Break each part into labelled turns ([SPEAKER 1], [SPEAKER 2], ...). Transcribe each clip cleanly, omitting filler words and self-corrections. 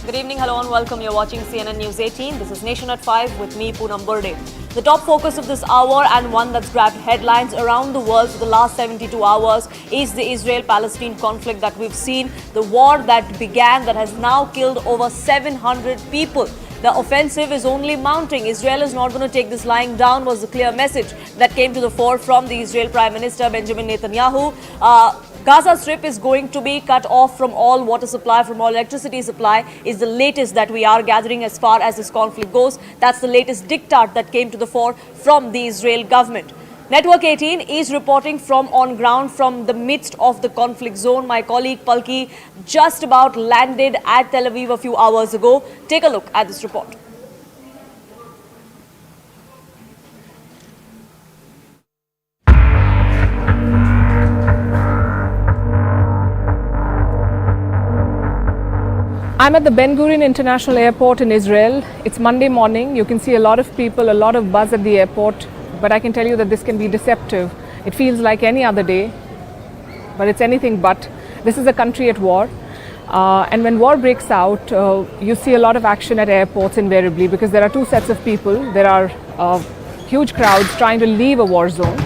[SPEAKER 1] Good evening, hello and welcome. You're watching CNN News 18. This is Nation at 5 with me, Poonam Burde. The top focus of this hour and one that's grabbed headlines around the world for the last 72 hours is the Israel-Palestine conflict that we've seen. The war that began that has now killed over 700 people. The offensive is only mounting. Israel is not going to take this lying down was the clear message that came to the fore from the Israel Prime Minister Benjamin Netanyahu. Gaza Strip is going to be cut off from all water supply, from all electricity supply, is the latest that we are gathering as far as this conflict goes. That's the latest diktat that came to the fore from the Israel government. Network 18 is reporting from on ground from the midst of the conflict zone. My colleague Palki just about landed at Tel Aviv a few hours ago. Take a look at this report.
[SPEAKER 2] I'm at the Ben Gurion International Airport in Israel. It's Monday morning. You can see a lot of people, a lot of buzz at the airport. But I can tell you that this can be deceptive. It feels like any other day, but it's anything but. This is a country at war. And when war breaks out, you see a lot of action at airports invariably because there are two sets of people. There are huge crowds trying to leave a war zone.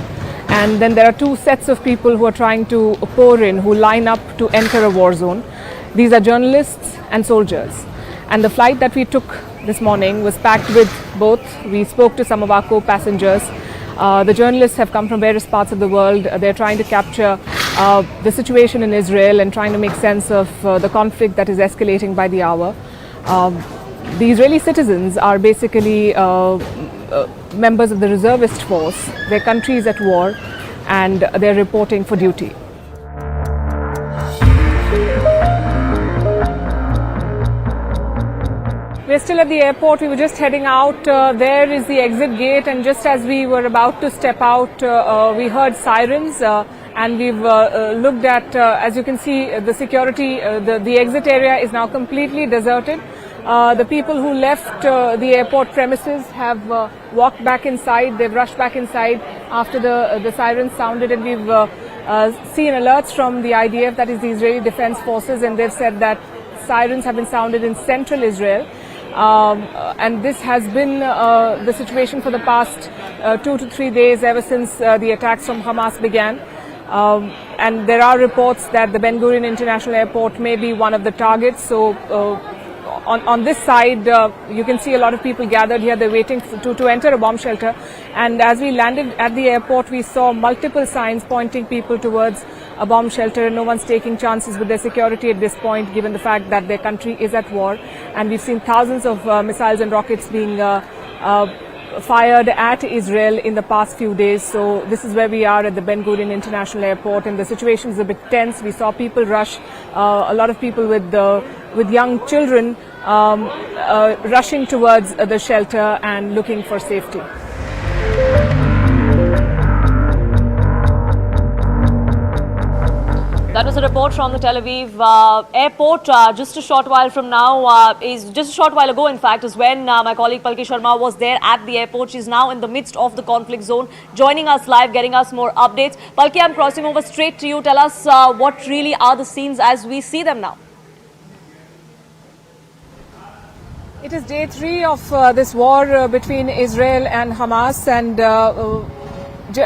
[SPEAKER 2] And then there are two sets of people who are trying to pour in, who line up to enter a war zone. These are journalists and soldiers. And the flight that we took this morning was packed with both. We spoke to some of our co-passengers. The journalists have come from various parts of the world. They're trying to capture the situation in Israel and trying to make sense of the conflict that is escalating by the hour. The Israeli citizens are basically members of the reservist force. Their country is at war and they're reporting for duty. We're still at the airport. We were just heading out. There is the exit gate, and just as we were about to step out, we heard sirens, and we've looked at, as you can see, the security, the exit area is now completely deserted. The people who left the airport premises have walked back inside. They've rushed back inside after the sirens sounded, and we've seen alerts from the IDF, that is the Israeli Defense Forces, and they've said that sirens have been sounded in central Israel. And this has been the situation for the past 2 to 3 days ever since the attacks from Hamas began. And there are reports that the Ben Gurion International Airport may be one of the targets. So on this side, you can see a lot of people gathered here. They're waiting to enter a bomb shelter. And as we landed at the airport, we saw multiple signs pointing people towards a bomb shelter. No one's taking chances with their security at this point, given the fact that their country is at war. And we've seen thousands of missiles and rockets being fired at Israel in the past few days. So this is where we are at the Ben Gurion International Airport, and the situation is a bit tense. We saw people rush, a lot of people with young children rushing towards the shelter and looking for safety.
[SPEAKER 1] That was a report from the Tel Aviv airport. Just a short while from now, just a short while ago, in fact, is when my colleague Palki Sharma was there at the airport. She's now in the midst of the conflict zone, joining us live, getting us more updates. Palki, I'm crossing over straight to you. Tell us what really are the scenes as we see them now.
[SPEAKER 2] It is day 3 of this war between Israel and Hamas, and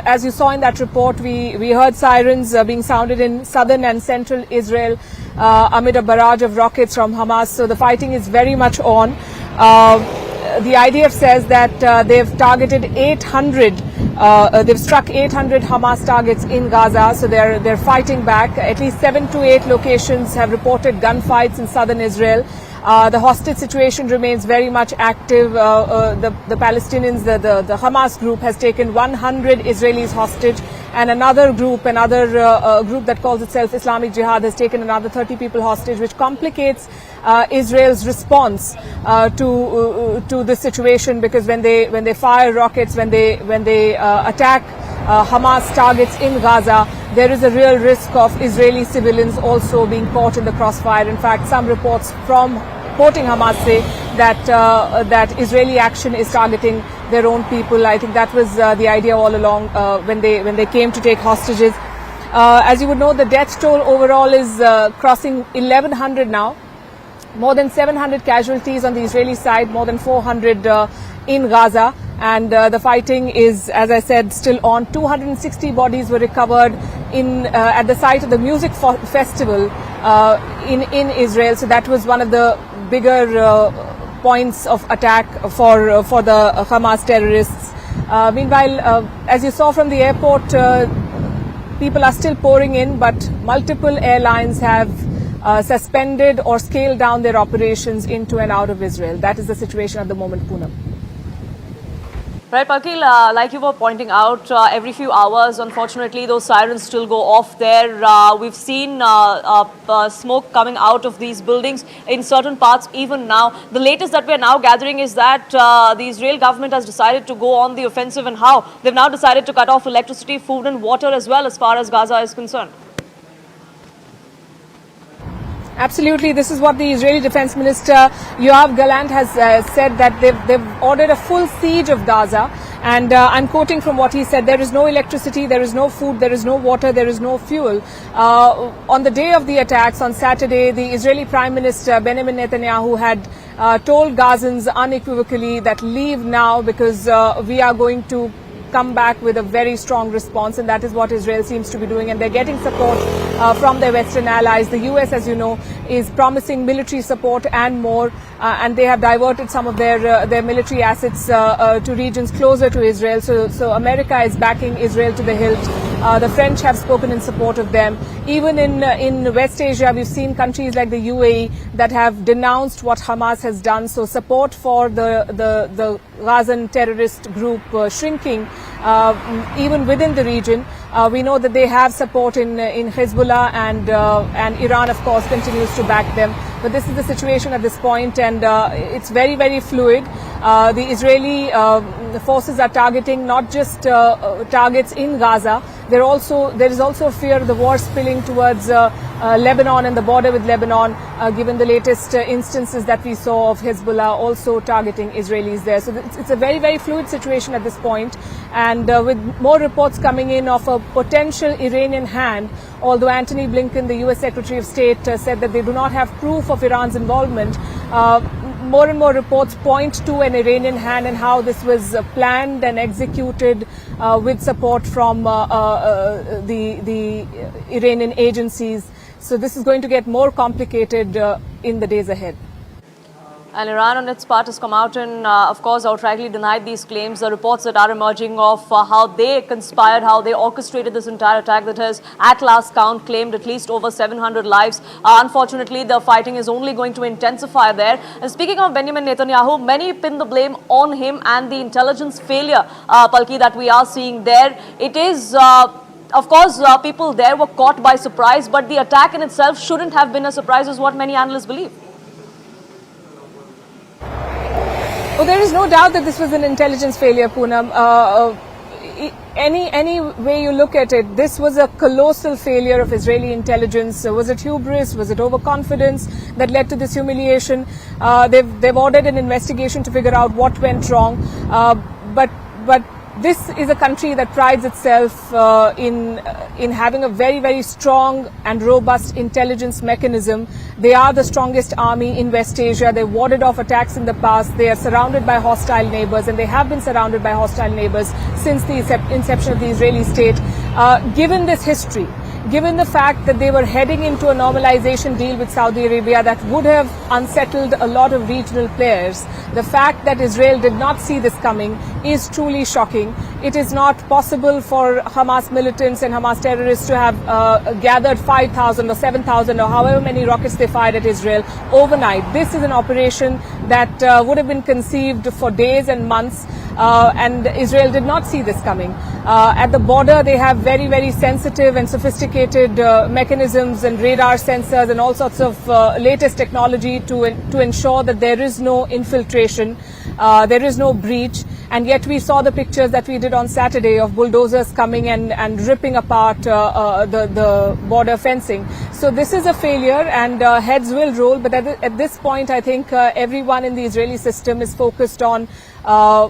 [SPEAKER 2] as you saw in that report, we heard sirens being sounded in southern and central Israel amid a barrage of rockets from Hamas. So the fighting is very much on. The IDF says that they've targeted 800, they've struck 800 Hamas targets in Gaza. So they're fighting back. At least 7 to 8 locations have reported gunfights in southern Israel. The hostage situation remains very much active. The Palestinians, the Hamas group has taken 100 Israelis hostage, and another group that calls itself Islamic Jihad has taken another 30 people hostage, which complicates Israel's response to this situation, because when they fire rockets, when they attack Hamas targets in Gaza, there is a real risk of Israeli civilians also being caught in the crossfire. In fact, some reports from quoting Hamas say that Israeli action is targeting their own people. I think that was the idea all along when they came to take hostages. As you would know, the death toll overall is crossing 1,100 now. More than 700 casualties on the Israeli side, more than 400 in Gaza. And the fighting is, as I said, still on. 260 bodies were recovered at the site of the music festival in Israel. So that was one of the bigger points of attack for the Hamas terrorists. Meanwhile, as you saw from the airport, people are still pouring in, but multiple airlines have suspended or scaled down their operations into and out of Israel. That is the situation at the moment, Poonam.
[SPEAKER 1] Right, Palki, like you were pointing out, every few hours, unfortunately, those sirens still go off there. We've seen smoke coming out of these buildings in certain parts even now. The latest that we are now gathering is that the Israel government has decided to go on the offensive, and how they've now decided to cut off electricity, food and water as well, as far as Gaza is concerned.
[SPEAKER 2] Absolutely. This is what the Israeli Defense Minister Yoav Gallant has said, that they've ordered a full siege of Gaza. And I'm quoting from what he said: there is no electricity, there is no food, there is no water, there is no fuel. On the day of the attacks, on Saturday, the Israeli Prime Minister Benjamin Netanyahu had told Gazans unequivocally that leave now, because we are going to come back with a very strong response, and that is what Israel seems to be doing, and they're getting support from their Western allies. The US, as you know, is promising military support and more, and they have diverted some of their military assets to regions closer to Israel. So America is backing Israel to the hilt. The French have spoken in support of them. Even in West Asia, we've seen countries like the UAE that have denounced what Hamas has done. So support for the Gazan terrorist group shrinking even within the region. We know that they have support in Hezbollah, and Iran, of course, continues to back them. But this is the situation at this point, and it's very, very fluid. The Israeli forces are targeting not just targets in Gaza. There is also a fear of the war spilling towards Lebanon and the border with Lebanon, given the latest instances that we saw of Hezbollah also targeting Israelis there. So it's a very, very fluid situation at this point, and with more reports coming in of a potential Iranian hand, although Antony Blinken, the US Secretary of State, said that they do not have proof of Iran's involvement. More and more reports point to an Iranian hand, and how this was planned and executed with support from the Iranian agencies. So this is going to get more complicated in the days ahead.
[SPEAKER 1] And Iran, on its part, has come out and, of course, outrightly denied these claims. The reports that are emerging of how they conspired, how they orchestrated this entire attack that has, at last count, claimed at least over 700 lives. Unfortunately, the fighting is only going to intensify there. And speaking of Benjamin Netanyahu, many pin the blame on him and the intelligence failure, Palki, that we are seeing there. It is... of course, people there were caught by surprise, but the attack in itself shouldn't have been a surprise, is what many analysts believe.
[SPEAKER 2] Well, there is no doubt that this was an intelligence failure, Poonam. Any way you look at it, this was a colossal failure of Israeli intelligence. Was it hubris? Was it overconfidence that led to this humiliation? They've ordered an investigation to figure out what went wrong. But this is a country that prides itself in having a very, very strong and robust intelligence mechanism. They are the strongest army in West Asia. They warded off attacks in the past. They are surrounded by hostile neighbors, and they have been surrounded by hostile neighbors since the inception of the Israeli state. Given this history, given the fact that they were heading into a normalization deal with Saudi Arabia that would have unsettled a lot of regional players, the fact that Israel did not see this coming is truly shocking. It is not possible for Hamas militants and Hamas terrorists to have gathered 5,000 or 7,000 or however many rockets they fired at Israel overnight. This is an operation that would have been conceived for days and months, and Israel did not see this coming. At the border, they have very, very sensitive and sophisticated mechanisms and radar sensors and all sorts of latest technology to ensure that there is no infiltration, there is no breach. And yet we saw the pictures that we did on Saturday of bulldozers coming and ripping apart the border fencing. So this is a failure, and heads will roll. But at this point, I think everyone in the Israeli system is focused on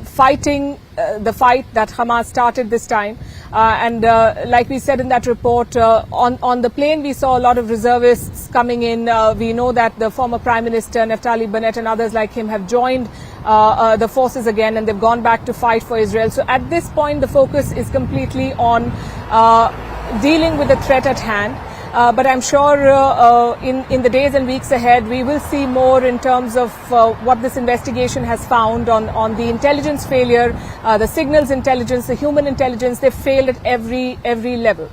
[SPEAKER 2] fighting the fight that Hamas started this time. And like we said in that report, on the plane we saw a lot of reservists coming in. We know that the former Prime Minister Naftali Bennett and others like him have joined the forces again, and they've gone back to fight for Israel. So at this point, the focus is completely on dealing with the threat at hand. But I'm sure in the days and weeks ahead, we will see more in terms of what this investigation has found on the intelligence failure, the signals intelligence, the human intelligence. They've failed at every level.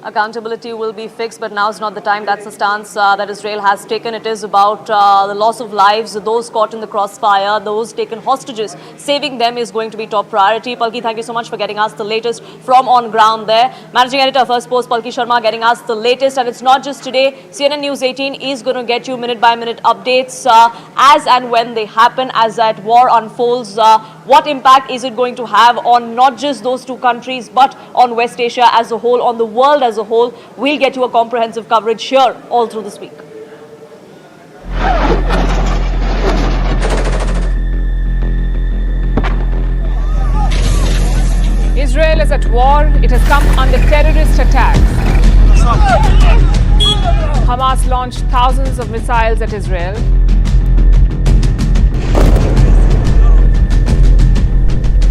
[SPEAKER 1] Accountability will be fixed, but now is not the time. That's the stance that Israel has taken. It is about the loss of lives, those caught in the crossfire, those taken hostages. Saving them is going to be top priority. Palki, thank you so much for getting us the latest from on ground there. Managing Editor, First Post, Palki Sharma, getting us the latest. And it's not just today. CNN News 18 is going to get you minute-by-minute updates as and when they happen, as that war unfolds. What impact is it going to have on not just those two countries, but on West Asia as a whole, on the world as a whole? We'll get you a comprehensive coverage here all through this week.
[SPEAKER 2] Israel is at war. It has come under terrorist attacks. Hamas launched thousands of missiles at Israel.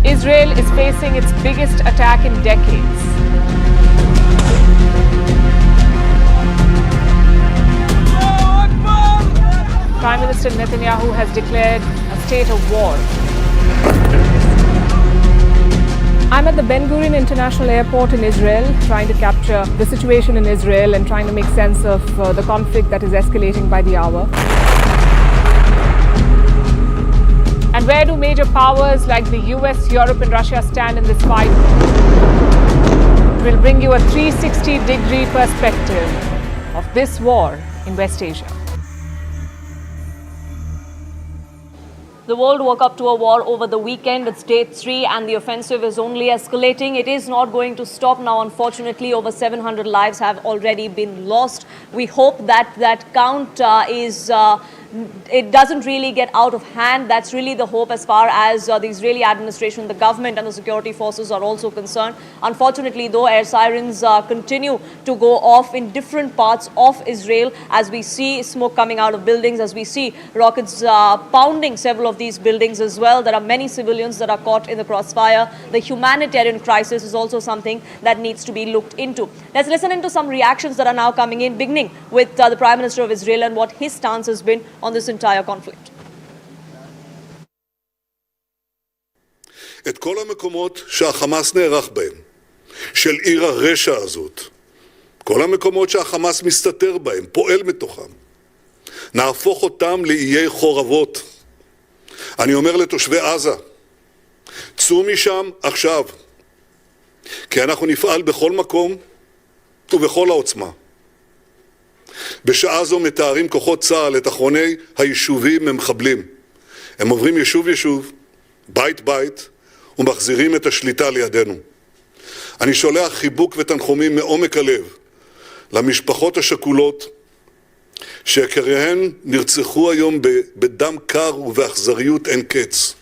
[SPEAKER 2] Israel is facing its biggest attack in decades. Prime Minister Netanyahu has declared a state of war. I'm at the Ben Gurion International Airport in Israel, trying to capture the situation in Israel and trying to make sense of the conflict that is escalating by the hour. And where do major powers like the US, Europe and Russia stand in this fight? We'll bring you a 360-degree perspective of this war in West Asia.
[SPEAKER 1] The world woke up to a war over the weekend. It's day 3 and the offensive is only escalating. It is not going to stop now. Unfortunately, over 700 lives have already been lost. We hope that that count it doesn't really get out of hand. That's really the hope as far as the Israeli administration, the government and the security forces are also concerned. Unfortunately, though, air sirens continue to go off in different parts of Israel as we see smoke coming out of buildings, as we see rockets pounding several of these buildings as well. There are many civilians that are caught in the crossfire. The humanitarian crisis is also something that needs to be looked into. Let's listen into some reactions that are now coming in, beginning with the Prime Minister of Israel and what his stance has been on this entire conflict.
[SPEAKER 3] את כל המקומות שהחמאס נערך בהם, של עיר הרשע הזאת, כל המקומות שהחמאס מסתתר בהם, פועל מתוכם, נהפוך אותם לאיי חורבות. אני אומר לתושבי עזה, צאו משם עכשיו, כי אנחנו נפעל בכל מקום ובכל העוצמה. בשעה זו מתארים כוחות צה"ל את אחרוני היישובים ממחבלים. הם עוברים יישוב יישוב, בית בית, ומחזירים את השליטה לידינו. אני שולח חיבוק ותנחומים מעומק הלב למשפחות השכולות שיקיריהן נרצחו היום בדם קר ובאכזריות אין קץ.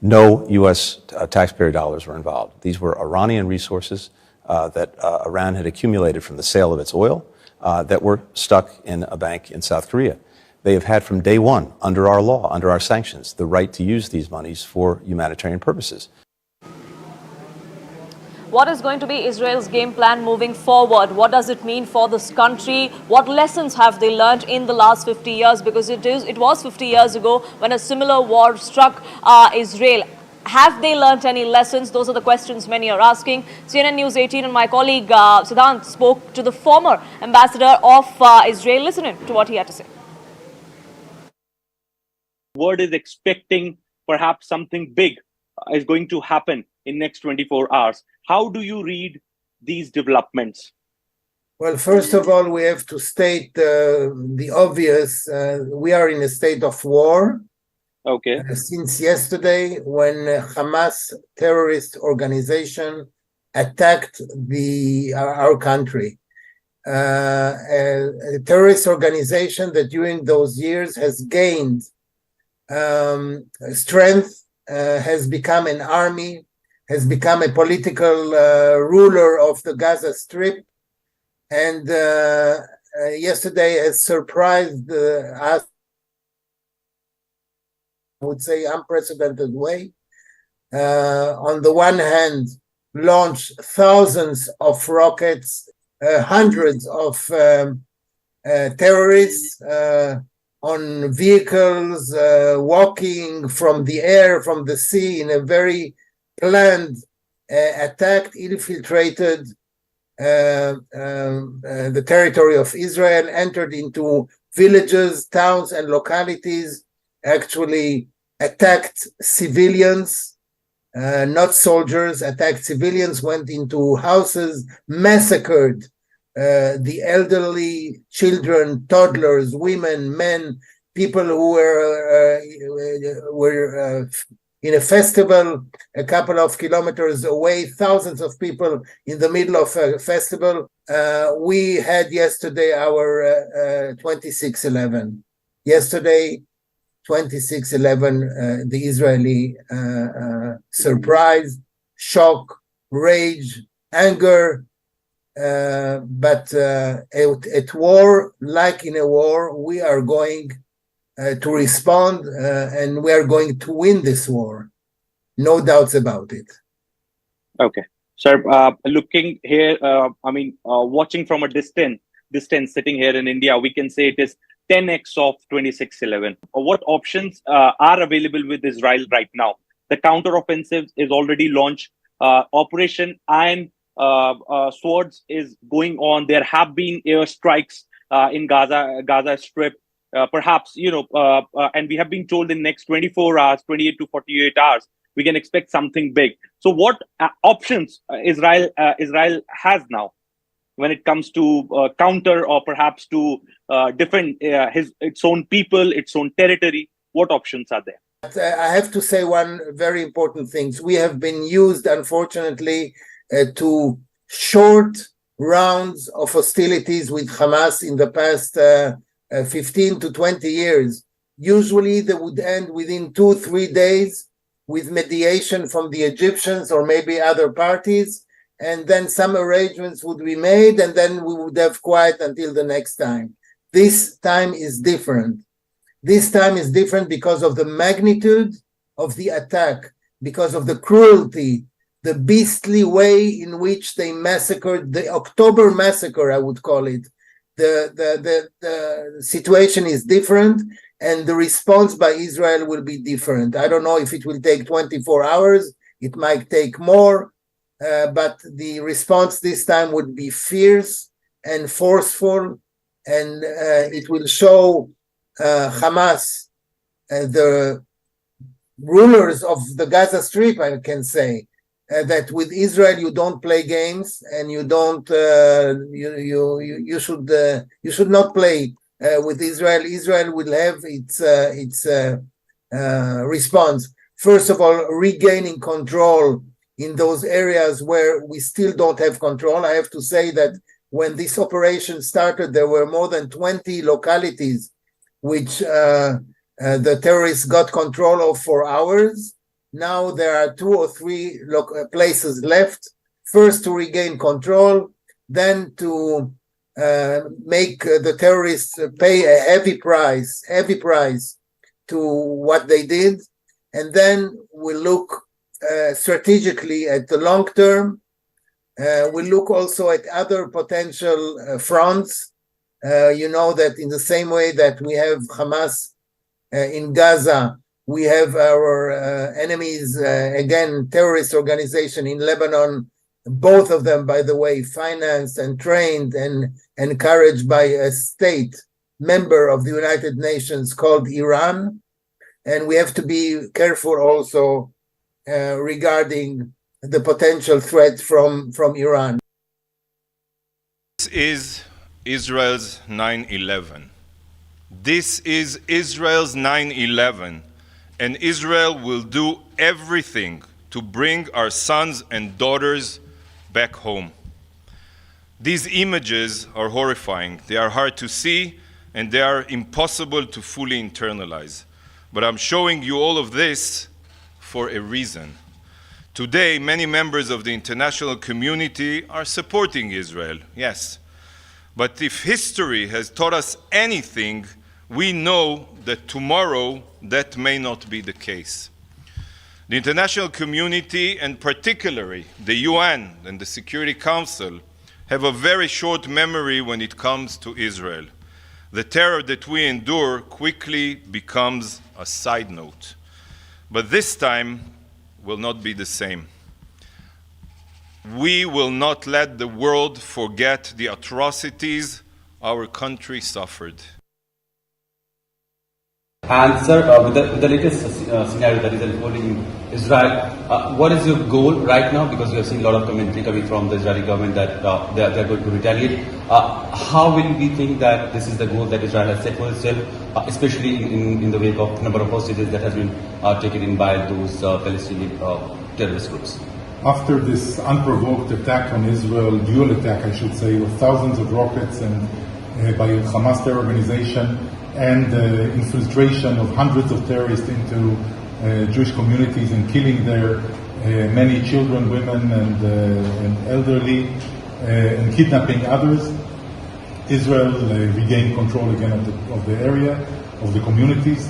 [SPEAKER 4] No U.S. Taxpayer dollars were involved. These were Iranian resources that Iran had accumulated from the sale of its oil that were stuck in a bank in South Korea. They have had from day one, under our law, under our sanctions, the right to use these monies for humanitarian purposes.
[SPEAKER 1] What is going to be Israel's game plan moving forward? What does it mean for this country? What lessons have they learned in the last 50 years? Because it was 50 years ago when a similar war struck Israel. Have they learnt any lessons? Those are the questions many are asking. CNN News 18 and my colleague Siddhant spoke to the former ambassador of Israel. Listen to what he had to say.
[SPEAKER 5] World is expecting perhaps something big is going to happen in next 24 hours. How do you read these developments?
[SPEAKER 6] Well, first of all, we have to state the obvious. We are in a state of war.
[SPEAKER 5] Okay.
[SPEAKER 6] Since yesterday, when Hamas terrorist organization attacked our country. A terrorist organization that during those years has gained strength, has become an army, has become a political ruler of the Gaza Strip, and yesterday has surprised us, I would say, unprecedented way. On the one hand, launched thousands of rockets, hundreds of terrorists on vehicles, walking from the air, from the sea, in a very planned, attacked, infiltrated the territory of Israel, entered into villages, towns, and localities, actually attacked civilians, not soldiers, attacked civilians, went into houses, massacred the elderly, children, toddlers, women, men, people who were in a festival a couple of kilometers away, thousands of people in the middle of a festival. We had yesterday our 26/11. Yesterday, 26/11, the Israeli surprise, shock, rage, anger, but at war, like in a war, we are going to respond, and we are going to win this war. No doubts about it.
[SPEAKER 5] Okay. Sir, looking here, watching from a distance, sitting here in India, we can say it is 10x of 26/11. What options are available with Israel right now? The counteroffensive is already launched. Operation Iron Swords is going on. There have been airstrikes in Gaza Strip. Perhaps, and we have been told in next 24 hours, 28 to 48 hours, we can expect something big. So what options Israel has now when it comes to counter, or perhaps to defend its own people, its own territory? What options are there?
[SPEAKER 6] I have to say one very important thing. We have been used, unfortunately, to short rounds of hostilities with Hamas in the past 15 to 20 years. Usually they would end within 2-3 days with mediation from the Egyptians or maybe other parties, and then some arrangements would be made, and then we would have quiet until the next time. This time is different. This time is different because of the magnitude of the attack, because of the cruelty, the beastly way in which they massacred, the October massacre, I would call it. The situation is different, and the response by Israel will be different. I don't know if it will take 24 hours. It might take more, but the response this time would be fierce and forceful, and it will show Hamas, the rulers of the Gaza Strip, I can say, that with Israel you don't play games, and you don't you should not play with Israel. Israel will have its response. First of all, regaining control in those areas where we still don't have control. I have to say that when this operation started, there were more than 20 localities which the terrorists got control of for hours. Now there are 2 or 3 places left. First to regain control, then to make the terrorists pay a heavy price to what they did, and then we look strategically at the long term. We look also at other potential fronts. You know that in the same way that we have Hamas in Gaza, we have our enemies, again, terrorist organization in Lebanon, both of them, by the way, financed and trained and encouraged by a state member of the United Nations called Iran. And we have to be careful also regarding the potential threat from Iran.
[SPEAKER 7] This is Israel's 9/11. This is Israel's 9/11. And Israel will do everything to bring our sons and daughters back home. These images are horrifying. They are hard to see, and they are impossible to fully internalize. But I'm showing you all of this for a reason. Today, many members of the international community are supporting Israel, yes. But if history has taught us anything, we know that tomorrow that may not be the case. The international community, and particularly the UN and the Security Council, have a very short memory when it comes to Israel. The terror that we endure quickly becomes a side note. But this time will not be the same. We will not let the world forget the atrocities our country suffered.
[SPEAKER 8] And sir, with the latest scenario that is unfolding in Israel, what is your goal right now? Because we have seen a lot of commentary coming from the Israeli government that they are going to retaliate. How will we think that this is the goal that Israel has set for itself, especially in the wake of the number of hostages that has been taken in by those Palestinian terrorist groups?
[SPEAKER 9] After this unprovoked attack on Israel, dual attack I should say, with thousands of rockets and by Hamas terror organization, and infiltration of hundreds of terrorists into Jewish communities and killing there many children, women, and elderly, and kidnapping others, Israel regained control again of the area, of the communities.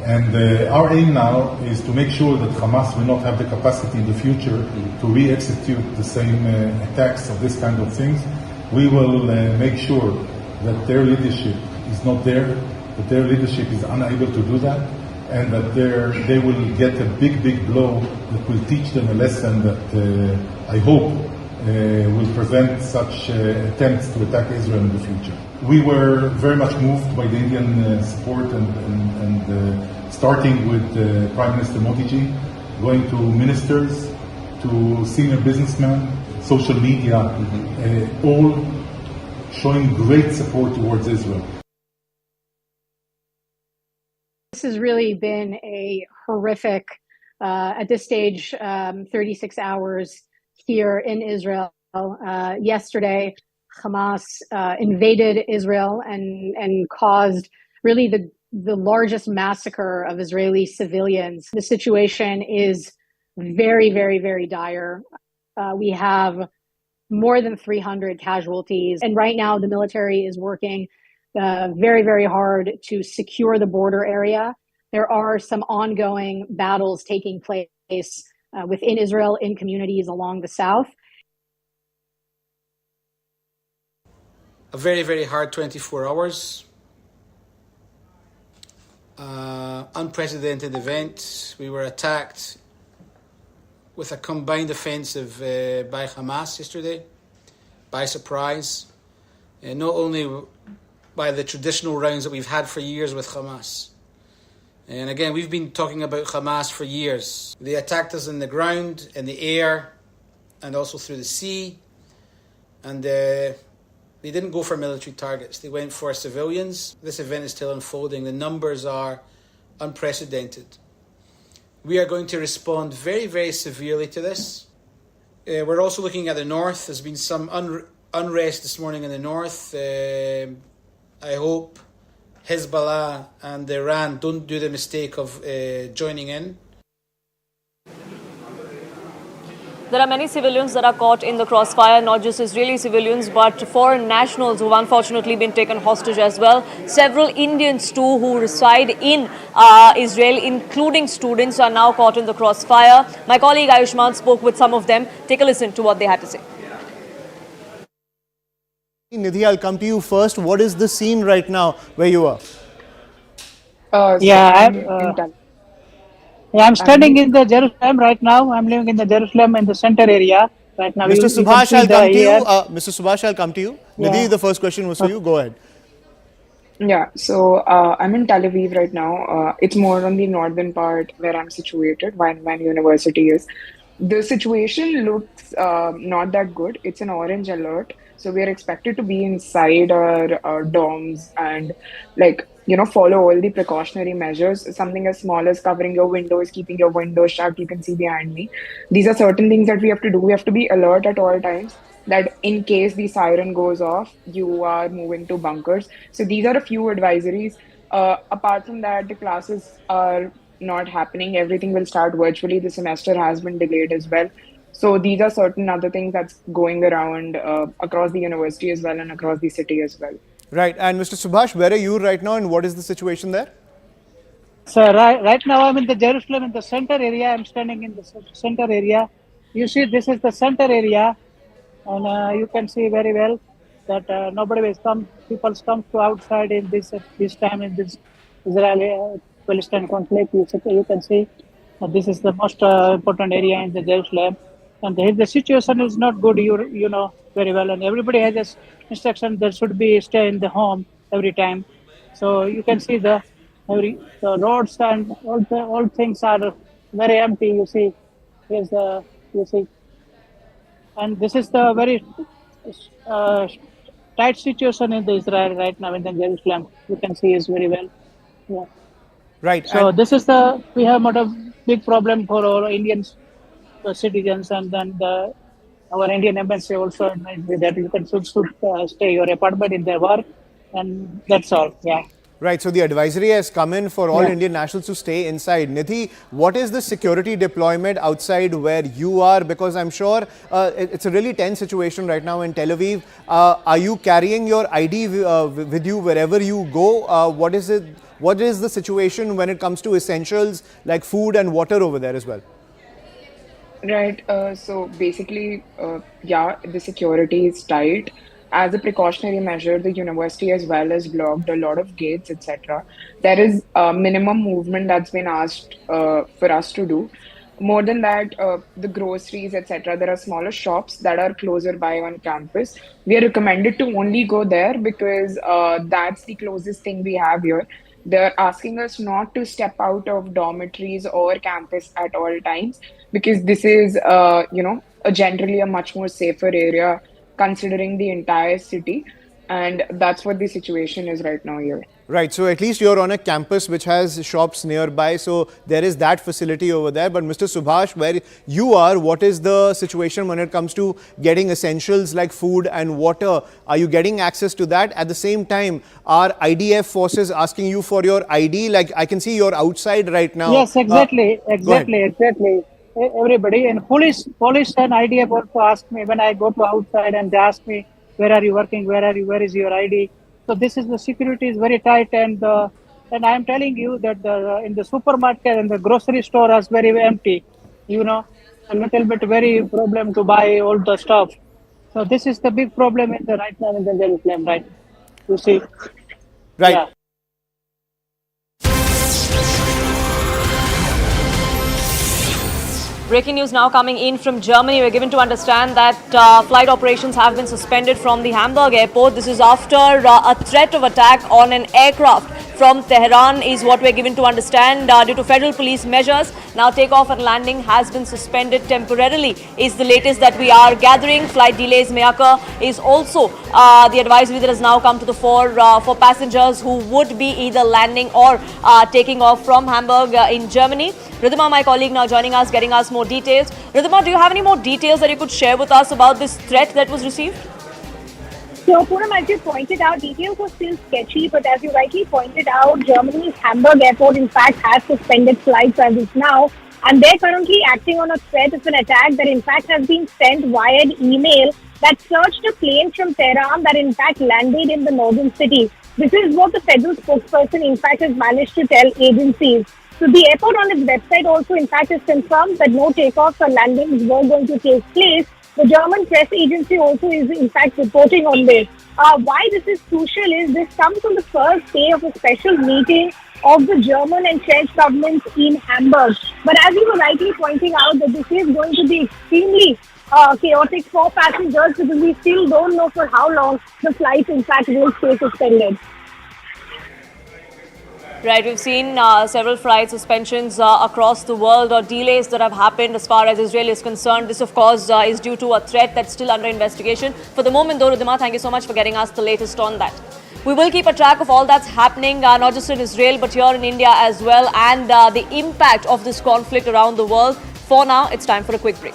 [SPEAKER 9] And our aim now is to make sure that Hamas will not have the capacity in the future to re-execute the same attacks of this kind of things. We will make sure that their leadership is not there, that their leadership is unable to do that, and that they will get a big blow that will teach them a lesson that I hope will prevent such attempts to attack Israel in the future. We were very much moved by the Indian support and starting with Prime Minister Modi ji, going to ministers, to senior businessmen, social media, all showing great support towards Israel.
[SPEAKER 10] This has really been a horrific, at this stage, 36 hours here in Israel. Yesterday, Hamas invaded Israel and caused really the largest massacre of Israeli civilians. The situation is very dire. We have more than 300 casualties. And right now, the military is working very hard to secure the border area. There are some ongoing battles taking place within Israel in communities along the south.
[SPEAKER 11] A very hard 24 hours. Unprecedented event. We were attacked with a combined offensive by Hamas yesterday, by surprise, and not only by the traditional rounds that we've had for years with Hamas. And again, we've been talking about Hamas for years. They attacked us in the ground, in the air, and also through the sea. And they didn't go for military targets. They went for civilians. This event is still unfolding. The numbers are unprecedented. We are going to respond very severely to this. We're also looking at the north. There's been some unrest this morning in the north. I hope Hezbollah and Iran don't do the mistake of joining in.
[SPEAKER 1] There are many civilians that are caught in the crossfire, not just Israeli civilians, but foreign nationals who have unfortunately been taken hostage as well. Several Indians too who reside in Israel, including students, are now caught in the crossfire. My colleague Ayushman spoke with some of them. Take a listen to what they had to say.
[SPEAKER 12] Nidhi, I'll come to you first. What is the scene right now where you are?
[SPEAKER 13] I'm studying in the Jerusalem right now. I'm living in the Jerusalem in the center area right now.
[SPEAKER 12] Mr. Subhash, I'll come to you. Mr. Subhash, I'll come to you. Nidhi, the first question was for you. Go ahead.
[SPEAKER 14] Yeah, so I'm in Tel Aviv right now. It's more on the northern part where I'm situated, where my university is. The situation looks not that good. It's an orange alert. So we are expected to be inside our dorms, and like follow all the precautionary measures. Something as small as covering your windows, keeping your windows shut. You can see behind me. These are certain things that we have to do. We have to be alert at all times that in case the siren goes off, you are moving to bunkers. So these are a few advisories. Apart from that, the classes are not happening. Everything will start virtually. The semester has been delayed as well. So these are certain other things that's going around across the university as well and across the city as well.
[SPEAKER 12] Right. And Mr. Subhash, where are you right now and what is the situation there?
[SPEAKER 13] So right now I'm in the Jerusalem in the center area. I'm standing in the center area. You see, this is the center area, and you can see very well that nobody will come. People come to outside in this time in this Israeli-Palestine conflict. You can see this is the most important area in the Jerusalem, and the situation is not good. You know very well, and everybody has this instruction that should be stay in the home every time. So you can see the roads and all things are very empty. You see, you see, and this is the very tight situation in the Israel right now in the Jerusalem. You can see is very well. Yeah.
[SPEAKER 12] Right.
[SPEAKER 13] So this is we have a big problem for all Indian citizens, and then our Indian embassy also advised that you can should stay your apartment in their work, and that's all. Yeah.
[SPEAKER 12] Right, so the advisory has come in for all Indian nationals to stay inside. Nidhi, what is the security deployment outside where you are? Because I'm sure it's a really tense situation right now in Tel Aviv. Are you carrying your ID with you wherever you go? What is it? What is the situation when it comes to essentials like food and water over there as well?
[SPEAKER 14] Right. So basically, the security is tight. As a precautionary measure, the university as well has blocked a lot of gates, etc. There is a minimum movement that's been asked for us to do. More than that, the groceries, etc. There are smaller shops that are closer by on campus. We are recommended to only go there because that's the closest thing we have here. They're asking us not to step out of dormitories or campus at all times because this is, generally a much more safer area considering the entire city, and that's what the situation is right now here.
[SPEAKER 12] Right, so at least you're on a campus which has shops nearby, so there is that facility over there. But Mr. Subhash, where you are, what is the situation when it comes to getting essentials like food and water? Are you getting access to that? At the same time, are IDF forces asking you for your ID? Like, I can see you're outside right now.
[SPEAKER 13] Yes, exactly. Everybody and police and IDF also ask me when I go to outside, and they ask me, where are you working? Where is your ID? So this is the security is very tight, and I am telling you that in the supermarket and the grocery store is very empty. A little bit very problem to buy all the stuff. So this is the big problem in the right now in the Jerusalem, right? You see,
[SPEAKER 12] right.
[SPEAKER 13] Yeah.
[SPEAKER 1] Breaking news now coming in from Germany. We're given to understand that flight operations have been suspended from the Hamburg airport. This is after a threat of attack on an aircraft from Tehran is what we're given to understand due to federal police measures. Now takeoff and landing has been suspended temporarily is the latest that we are gathering. Flight delays may occur is also the advisory that has now come to the fore for passengers who would be either landing or taking off from Hamburg in Germany. Ridhima, my colleague, now joining us, getting us more details. Ridhima, do you have any more details that you could share with us about this threat that was received?
[SPEAKER 15] So, Poonam, as you pointed out, details are still sketchy, but as you rightly pointed out, Germany's Hamburg airport, in fact, has suspended flights as of now, and they're currently acting on a threat of an attack that, in fact, has been sent via an email that searched a plane from Tehran that, in fact, landed in the northern city. This is what the federal spokesperson, in fact, has managed to tell agencies. So the airport on its website also, in fact, has confirmed that no takeoffs or landings were going to take place. The German press agency also is, in fact, reporting on this. Why this is crucial is this comes on the first day of a special meeting of the German and French governments in Hamburg. But as you were rightly pointing out, that this is going to be extremely chaotic for passengers because we still don't know for how long the flights, in fact, will stay suspended.
[SPEAKER 1] Right, we've seen several flight suspensions across the world or delays that have happened as far as Israel is concerned. This, of course, is due to a threat that's still under investigation. For the moment, though, Ridhima, thank you so much for getting us the latest on that. We will keep a track of all that's happening, not just in Israel, but here in India as well, and the impact of this conflict around the world. For now, it's time for a quick break.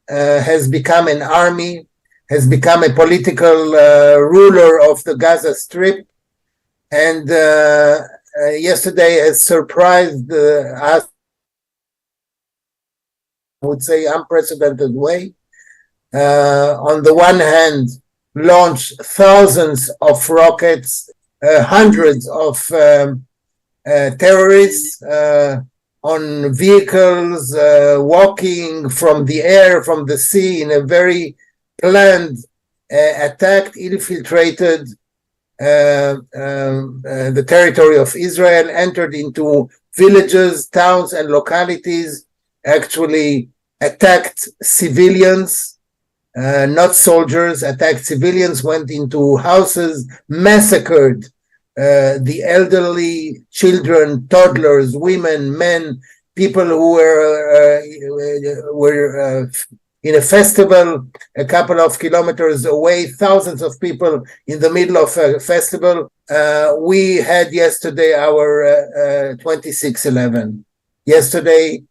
[SPEAKER 6] Has become an army, has become a political ruler of the Gaza Strip, and yesterday has surprised us, I would say, unprecedented way. On the one hand, launched thousands of rockets, hundreds of terrorists on vehicles, walking from the air, from the sea, in a very planned, attacked, infiltrated the territory of Israel, entered into villages, towns, and localities, actually attacked civilians, not soldiers, attacked civilians, went into houses, massacred the elderly, children, toddlers, women, men, people who were in a festival a couple of kilometers away, thousands of people in the middle of a festival. We had yesterday our 26/11. Yesterday,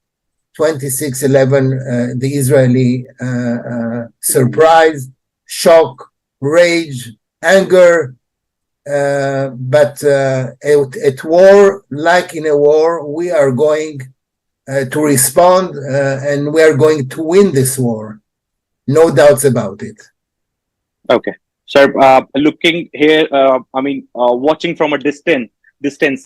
[SPEAKER 6] 26/11, the Israeli surprise, shock, rage, anger, but at war, like in a war, we are going to respond, and we are going to win this war. No doubts about it.
[SPEAKER 5] Okay. Sir, looking here, watching from a distance,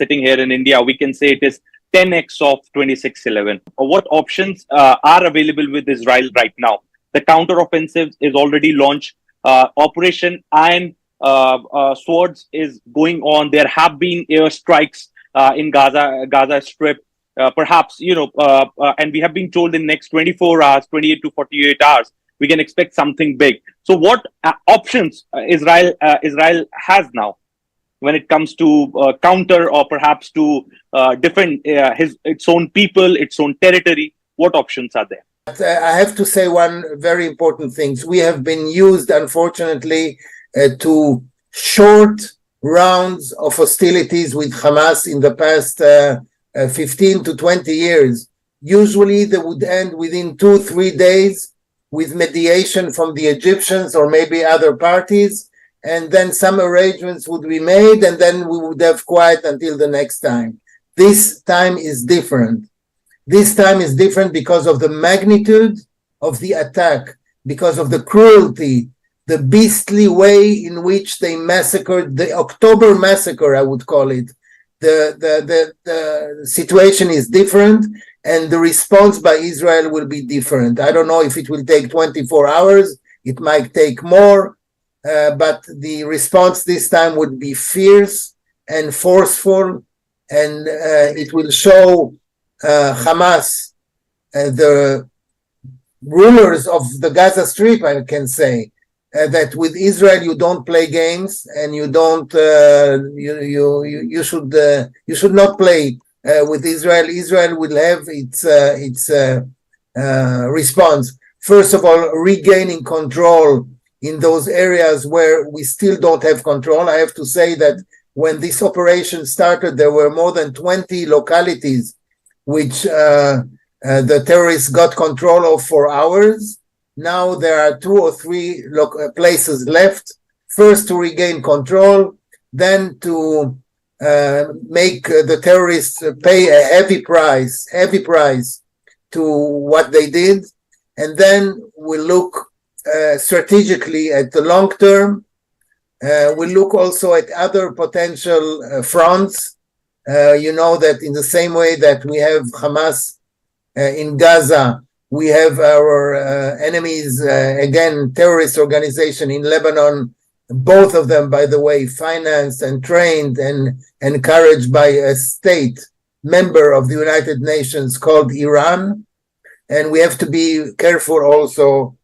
[SPEAKER 5] sitting here in India, we can say it is 10x of 26/11. What options are available with Israel right now? The counteroffensive is already launched. Operation Iron Swords is going on. There have been airstrikes in Gaza Strip. Perhaps, and we have been told in next 24 hours, 28 to 48 hours, we can expect something big. So what options Israel has now when it comes to counter, or perhaps to defend its own people, its own territory? What options are there?
[SPEAKER 6] I have to say one very important thing. We have been used, unfortunately, to short rounds of hostilities with Hamas in the past 15 to 20 years. Usually they would end within 2-3 days with mediation from the Egyptians or maybe other parties, and then some arrangements would be made, and then we would have quiet until the next time. This time is different. This time is different because of the magnitude of the attack, because of the cruelty, the beastly way in which they massacred, the October massacre, I would call it. The situation is different, and the response by Israel will be different. I don't know if it will take 24 hours. It might take more, but the response this time would be fierce and forceful, and it will show Hamas, the rulers of the Gaza Strip, I can say, that with Israel you don't play games, and you don't you should not play with Israel. Israel will have its response. First of all, regaining control in those areas where we still don't have control. I have to say that when this operation started, there were more than 20 localities which the terrorists got control of for hours. Now there are 2 or 3 places left. First to regain control, then to make the terrorists pay a heavy price to what they did, and then we look strategically at the long term. We look also at other potential fronts. You know that in the same way that we have Hamas in Gaza, we have our enemies, again, terrorist organization in Lebanon, both of them, by the way, financed and trained and encouraged by a state member of the United Nations called Iran. And we have to be careful also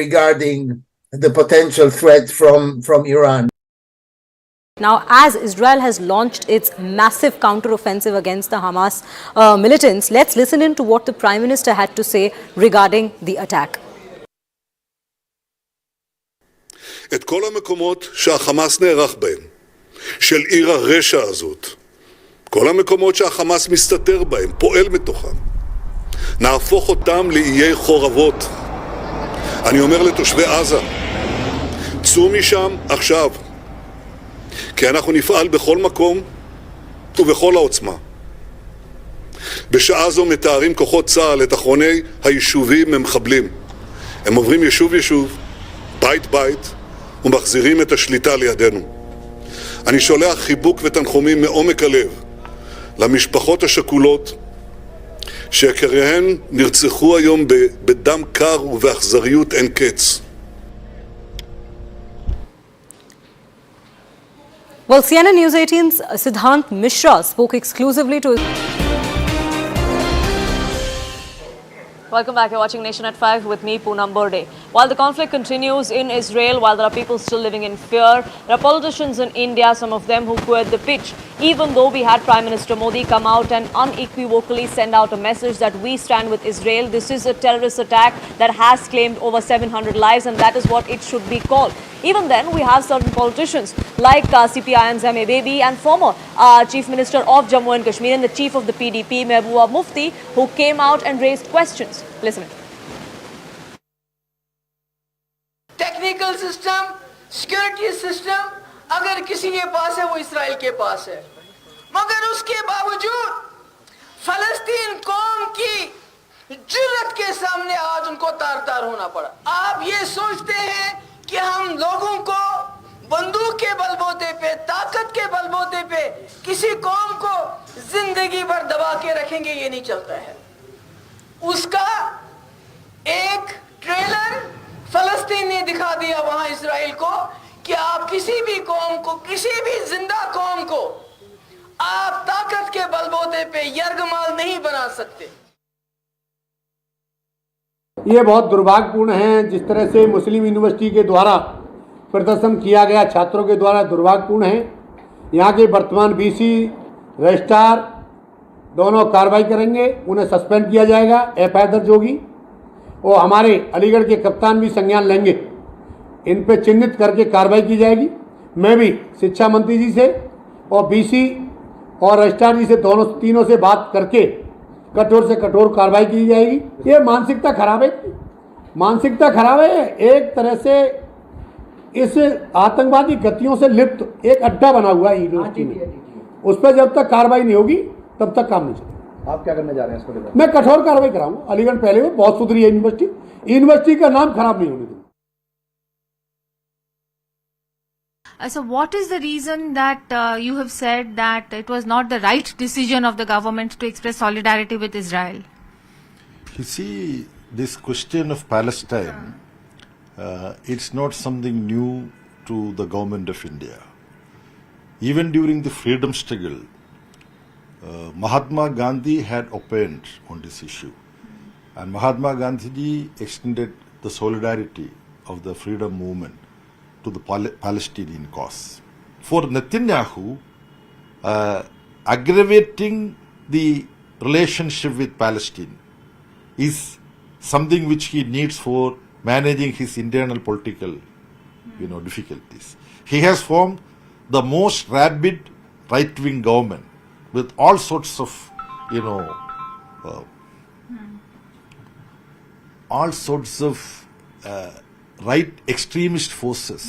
[SPEAKER 6] regarding the potential threat from Iran.
[SPEAKER 1] Now, as Israel has launched its massive counter-offensive against the Hamas militants, let's listen in to what the Prime Minister had to say regarding the attack.
[SPEAKER 3] את כל המקומות שהחמאס נערך בהם, של עיר הרשע הזאת, כל המקומות שהחמאס מסתתר בהם, פועל מתוכם, נהפוך אותם לאיי חורבות. אני אומר לתושבי עזה, צאו משם עכשיו, כי אנחנו נפעל בכל מקום ובכל העוצמה. בשעה זו מתארים כוחות צה"ל את אחרוני היישובים ממחבלים. הם עוברים יישוב יישוב, בית בית, ומחזירים את השליטה לידינו. אני שולח חיבוק ותנחומים מעומק הלב למשפחות השכולות שיקיריהן נרצחו היום בדם קר ובאכזריות אין קץ.
[SPEAKER 1] Well, CNN News 18's Siddhant Mishra spoke exclusively to... Welcome back. You're watching Nation at 5 with me, Poonam Burde. While the conflict continues in Israel, while there are people still living in fear, there are politicians in India, some of them who quit the pitch. Even though we had Prime Minister Modi come out and unequivocally send out a message that we stand with Israel, this is a terrorist attack that has claimed over 700 lives, and that is what it should be called. Even then, we have certain politicians like CPIM's M.A. Baby and former Chief Minister of Jammu and Kashmir and the Chief of the PDP, Mehbooba Mufti, who came out and raised questions. Listen.
[SPEAKER 16] Technical system, security system, अगर किसी के पास है वो Israel के पास है, मगर उसके बावजूद फलस्तीन कौम की जुर्रत के सामने आज उनको तार-तार होना पड़ा। आप ये सोचते हैं कि हम लोगों को बंदूक के बलबूते पे, ताकत के बलबूते पे किसी कौम को जिंदगी भर दबा के रखेंगे, ये नहीं चलता है। उसका एक ट्रेलर फलस्तीन ने दिखा दिया वहां इसराइल को कि आप किसी भी कौम को, किसी भी जिंदा कौम को आप ताकत के बलबूते पे यरगमाल नहीं बना सकते।
[SPEAKER 17] ये बहुत दुर्भाग्यपूर्ण है जिस तरह से मुस्लिम यूनिवर्सिटी के द्वारा प्रदर्शन किया गया, छात्रों के द्वारा दुर्भाग्यपूर्ण है। यहाँ के वर्तमान बीसी रजिस्ट्रार दोनों कार्रवाई करेंगे, उन्हें सस्पेंड किया जाएगा, एफआईआर दर्ज होगी और हमारे अलीगढ़ के कप्तान भी संज्ञान लेंगे, इन पे चिन्हित करके कार्रवाई की जाएगी। मैं भी शिक्षा मंत्री जी से और बीसी और रजिस्ट्रार जी से तीनों से बात करके कठोर से कठोर कार्रवाई की जाएगी। ये मानसिकता खराब है, मानसिकता खराब है। एक तरह से इस आतंकवादी गतियों से लिप्त एक अड्डा बना हुआ है यूनिवर्सिटी में, उस पर जब तक कार्रवाई नहीं होगी तब तक काम नहीं चलेगा।
[SPEAKER 12] आप क्या करने जा रहे हैं इसको लेकर?
[SPEAKER 17] मैं कठोर कार्रवाई कराऊंगा। अलीगढ़ पहले वो बहुत सुधरी है यूनिवर्सिटी, यूनिवर्सिटी का नाम खराब नहीं होने देगा।
[SPEAKER 18] So what is the reason that you have said that it was not the right decision of the government to express solidarity with Israel?
[SPEAKER 19] You see, this question of Palestine, it's not something new to the government of India. Even during the freedom struggle, Mahatma Gandhi had opined on this issue. And Mahatma Gandhi extended the solidarity of the freedom movement to the Palestinian cause. For Netanyahu, aggravating the relationship with Palestine is something which he needs for managing his internal political, difficulties. He has formed the most rabid right-wing government with all sorts of, right extremist forces.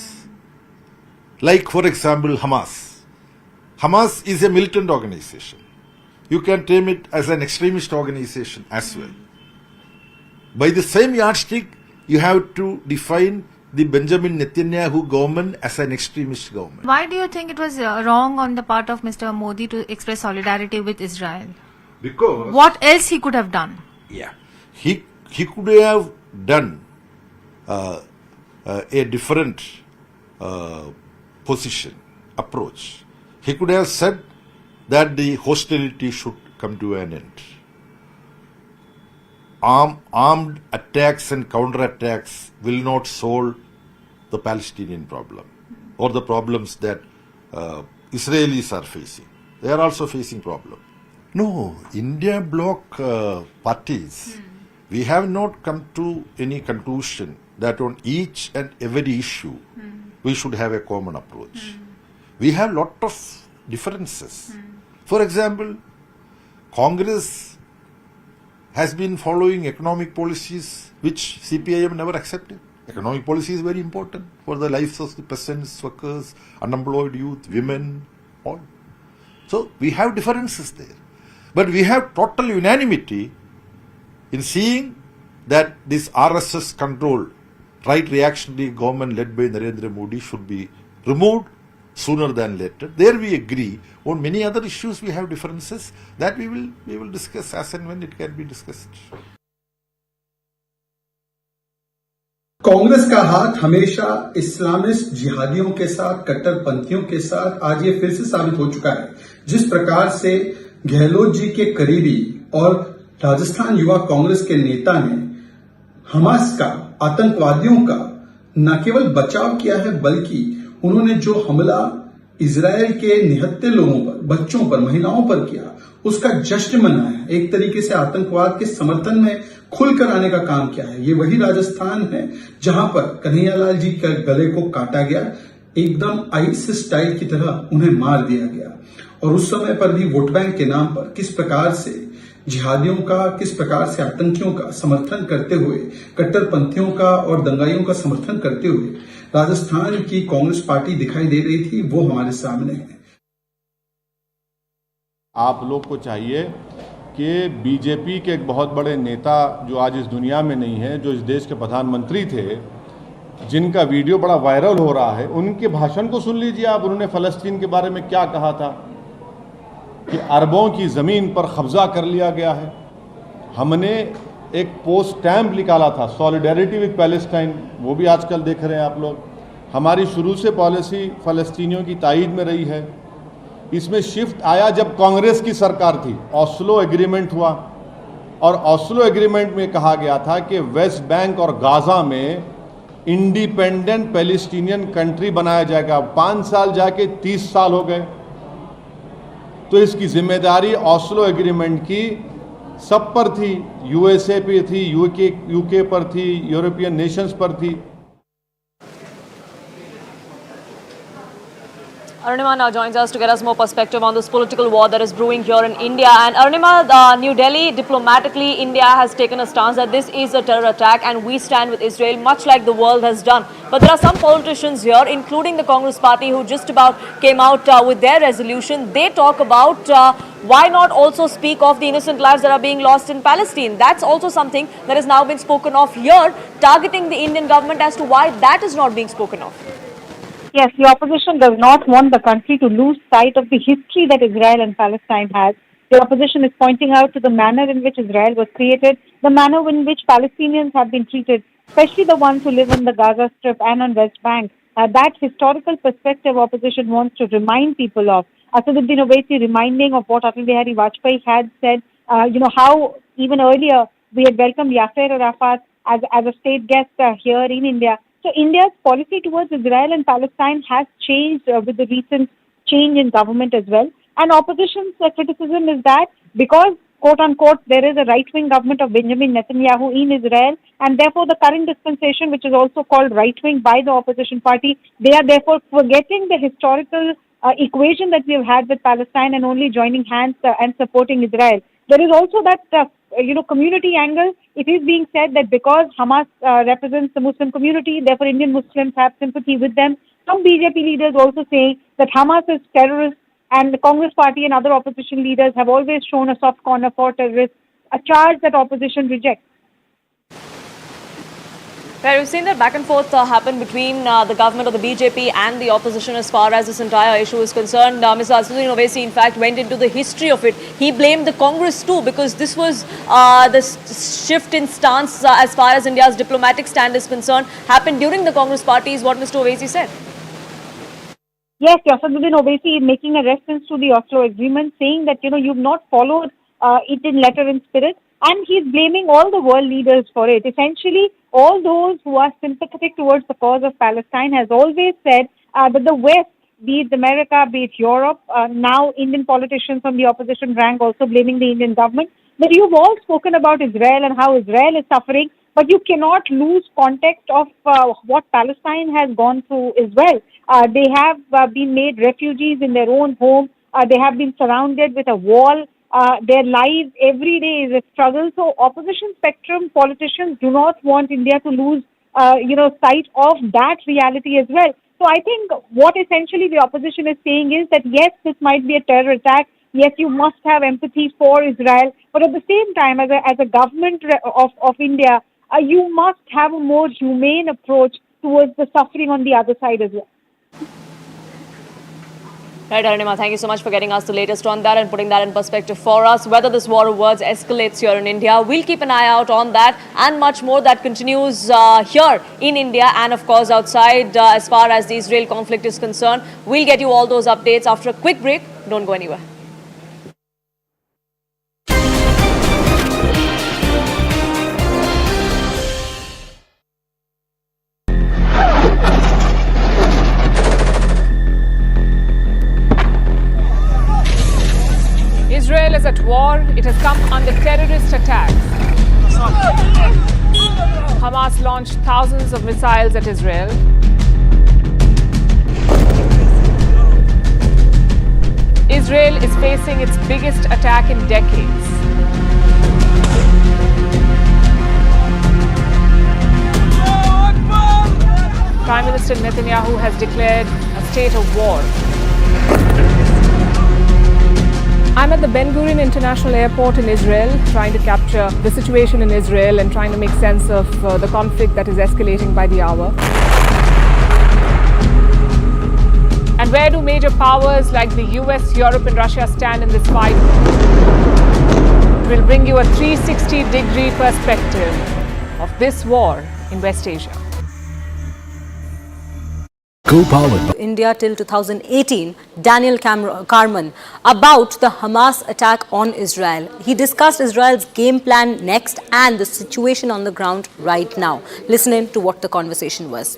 [SPEAKER 19] Like, for example, Hamas. Hamas is a militant organization. You can term it as an extremist organization as well. By the same yardstick, you have to define the Benjamin Netanyahu government as an extremist government.
[SPEAKER 18] Why do you think it was wrong on the part of Mr. Modi to express solidarity with Israel?
[SPEAKER 19] Because
[SPEAKER 18] what else he could have done?
[SPEAKER 19] Yeah, he could have done a different position, approach. He could have said that the hostility should come to an end. Armed attacks and counterattacks will not solve the Palestinian problem or the problems that Israelis are facing. They are also facing problem. No, India bloc parties, we have not come to any conclusion that on each and every issue we should have a common approach. We have lot of differences. For example, Congress has been following economic policies which CPIM never accepted. Economic policy is very important for the lives of the peasants, workers, unemployed youth, women, all. So we have differences there. But we have total unanimity in seeing that this RSS controlled right reactionary government led by Narendra Modi should be removed sooner than later. There we agree. On many other issues we have differences that we will discuss as and when it can be discussed.
[SPEAKER 20] Congress का हाथ हमेशा Islamist जिहादियों के साथ, कट्टरपंथियों के साथ आज ये फिर से साबित हो चुका है। जिस प्रकार से गहलोत जी के करीबी और राजस्थान युवा कांग्रेस के नेता ने हमास का, आतंकवादियों का न केवल बचाव किया है बल्कि उन्होंने जो हमला इजरायल के निहत्थे लोगों पर, बच्चों पर, महिलाओं पर किया उसका जश्न मनाया, एक तरीके से आतंकवाद के समर्थन में खुलकर आने का काम किया है। ये वही राजस्थान है जहां पर कन्हैयालाल जी के गले को काटा गया, एकदम आईसिस स्टाइल की तरह उन्हें मार दिया गया। और उस समय पर भी वोट बैंक के नाम पर किस प्रकार से जिहादियों का, किस प्रकार से आतंकियों का समर्थन करते हुए, कट्टरपंथियों का और दंगाइयों का समर्थन करते हुए राजस्थान की कांग्रेस पार्टी दिखाई दे रही थी, वो हमारे सामने है।
[SPEAKER 21] आप लोग को चाहिए कि बीजेपी के एक बहुत बड़े नेता जो आज इस दुनिया में नहीं है, जो इस देश के प्रधानमंत्री थे, जिनका वीडियो बड़ा वायरल हो रहा है, उनके भाषण को सुन लीजिए आप। उन्होंने फ़लस्तीन के बारे में क्या कहा था कि अरबों की ज़मीन पर कब्जा कर लिया गया है। हमने एक पोस्ट स्टैम्प निकाला था, सॉलिडेरिटी विद पैलेस्टाइन, वो भी आजकल देख रहे हैं आप लोग। हमारी शुरू से पॉलिसी फ़लस्तीनियों की तायीद में रही है। इसमें शिफ्ट आया जब कांग्रेस की सरकार थी, ऑस्लो एग्रीमेंट हुआ और ऑस्लो एग्रीमेंट में कहा गया था कि वेस्ट बैंक और गाज़ा में इंडिपेंडेंट पैलेस्टीनियन कंट्री बनाया जाएगा। 5 साल जाके 30 साल हो गए। तो इसकी जिम्मेदारी ऑस्लो एग्रीमेंट की सब पर थी, यूएसए पे थी, यूके पर थी, यूरोपियन नेशंस पर थी।
[SPEAKER 1] Arunima now joins us to get us more perspective on this political war that is brewing here in India. And Arunima, New Delhi, diplomatically, India has taken a stance that this is a terror attack and we stand with Israel, much like the world has done. But there are some politicians here, including the Congress party, who just about came out with their resolution. They talk about why not also speak of the innocent lives that are being lost in Palestine. That's also something that has now been spoken of here, targeting the Indian government as to why that is not being spoken of.
[SPEAKER 22] Yes, the opposition does not want the country to lose sight of the history that Israel and Palestine has. The opposition is pointing out to the manner in which Israel was created, the manner in which Palestinians have been treated, especially the ones who live in the Gaza Strip and on West Bank. That historical perspective opposition wants to remind people of. Asaduddin Owaisi reminding of what Atal Bihari Vajpayee had said, how even earlier we had welcomed Yasser Arafat as a state guest here in India. So India's policy towards Israel and Palestine has changed with the recent change in government as well. And opposition's criticism is that because, quote-unquote, there is a right-wing government of Benjamin Netanyahu in Israel, and therefore the current dispensation, which is also called right-wing by the opposition party, they are therefore forgetting the historical equation that we have had with Palestine and only joining hands and supporting Israel. There is also that community angle. It is being said that because Hamas represents the Muslim community, therefore Indian Muslims have sympathy with them. Some BJP leaders also saying that Hamas is terrorist, and the Congress party and other opposition leaders have always shown a soft corner for terrorists, a charge that opposition rejects.
[SPEAKER 1] Well, we've seen that back and forth happen between the government or the BJP and the opposition as far as this entire issue is concerned. Mr. Asaduddin Owaisi, in fact, went into the history of it. He blamed the Congress too, because this was the shift in stance as far as India's diplomatic stand is concerned happened during the Congress party, is what Mr. Owaisi said.
[SPEAKER 22] Yes, Asaduddin Owaisi making a reference to the Oslo Agreement, saying that, you've not followed it in letter and spirit. And he's blaming all the world leaders for it. Essentially, all those who are sympathetic towards the cause of Palestine has always said that the West, be it America, be it Europe, now Indian politicians on the opposition rank also blaming the Indian government. But you've all spoken about Israel and how Israel is suffering, but you cannot lose context of what Palestine has gone through as well. They have been made refugees in their own home. They have been surrounded with a wall. Their lives every day is a struggle. So opposition spectrum politicians do not want India to lose, sight of that reality as well. So I think what essentially the opposition is saying is that yes, this might be a terror attack. Yes, you must have empathy for Israel, but at the same time, as a government of India, you must have a more humane approach towards the suffering on the other side as well.
[SPEAKER 1] Right, Arunima, thank you so much for getting us the latest on that and putting that in perspective for us. Whether this war of words escalates here in India, we'll keep an eye out on that and much more that continues here in India and, of course, outside as far as the Israel conflict is concerned. We'll get you all those updates after a quick break. Don't go anywhere.
[SPEAKER 2] Israel is at war. It has come under terrorist attacks. Hamas launched thousands of missiles at Israel. Israel is facing its biggest attack in decades. Prime Minister Netanyahu has declared a state of war. I'm at the Ben Gurion International Airport in Israel, trying to capture the situation in Israel and trying to make sense of the conflict that is escalating by the hour. And where do major powers like the US, Europe and Russia stand in this fight? We'll bring you a 360-degree perspective of this war in West Asia.
[SPEAKER 1] Co-powered India till 2018, Daniel Carman, about the Hamas attack on Israel. He discussed Israel's game plan next and the situation on the ground right now. Listen in to what the conversation was.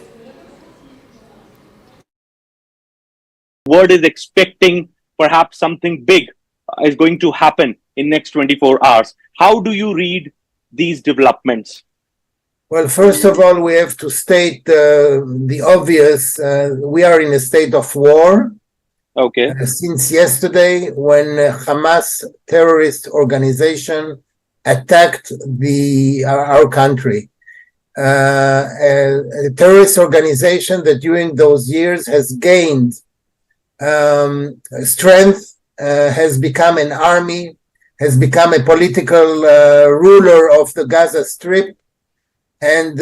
[SPEAKER 5] World is expecting perhaps something big is going to happen in next 24 hours. How do you read these developments?
[SPEAKER 6] Well, first of all, we have to state the obvious. We are in a state of war.
[SPEAKER 5] Okay.
[SPEAKER 6] Since yesterday, when Hamas terrorist organization attacked our country. A terrorist organization that during those years has gained strength, has become an army, has become a political ruler of the Gaza Strip, and